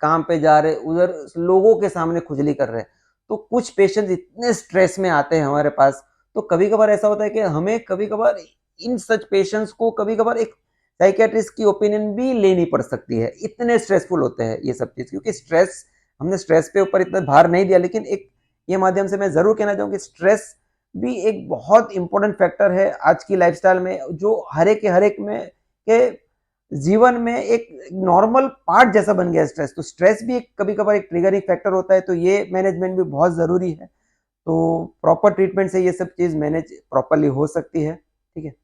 काम पे जा रहे हैं, उधर लोगों के सामने खुजली कर रहे हैं। तो कुछ पेशेंट्स इतने स्ट्रेस में आते हैं हमारे पास, तो कभी-कभार ऐसा होता है कि हमें कभी-कभार इन सच पेशेंट्स को कभी-कभार एक साइकियाट्रिस्ट की ओपिनियन भी लेनी पड़ सकती है। इतने स्ट्रेसफुल होते हैं ये सब चीज़, क्योंकि स्ट्रेस हमने स्ट्रेस पे ऊपर इतना भार नहीं दिया, लेकिन एक ये माध्यम से मैं ज़रूर कहना चाहूँगा कि स्ट्रेस भी एक बहुत इम्पोर्टेंट फैक्टर है आज की लाइफ़स्टाइल में, जो हर एक में के जीवन में एक नॉर्मल पार्ट जैसा बन गया है स्ट्रेस। तो स्ट्रेस भी एक कभी-कभार एक ट्रिगरिंग फैक्टर होता है, तो ये मैनेजमेंट भी बहुत ज़रूरी है। तो प्रॉपर ट्रीटमेंट से ये सब चीज़ मैनेज प्रॉपर्ली हो सकती है। ठीक है?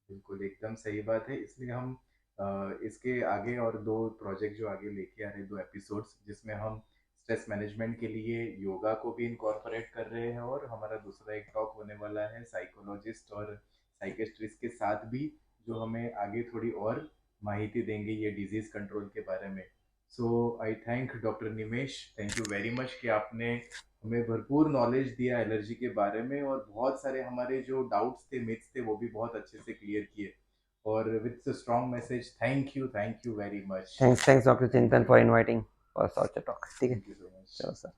बिल्कुल, एकदम सही बात है। इसलिए हम इसके आगे और 2 प्रोजेक्ट जो आगे लेके आ रहे हैं, 2 एपिसोड्स, जिसमें हम स्ट्रेस मैनेजमेंट के लिए योगा को भी इनकॉर्पोरेट कर रहे हैं, और हमारा दूसरा एक टॉक होने वाला है साइकोलॉजिस्ट और साइकियाट्रिस्ट के साथ भी, जो हमें आगे थोड़ी और माहिती देंगे ये डिजीज़ कंट्रोल के बारे में। So I thank doctor Nimesh, thank you very much कि आपने हमें भरपूर नॉलेज दिया एलर्जी के बारे में, और बहुत सारे हमारे जो डाउट्स थे, मिथ्स थे, वो भी बहुत अच्छे से क्लियर किए। और with strong message, thank you very much. Thanks thanks doctor Chintan for inviting for such a talk. ठीक है? Thank you so much. चलो सर।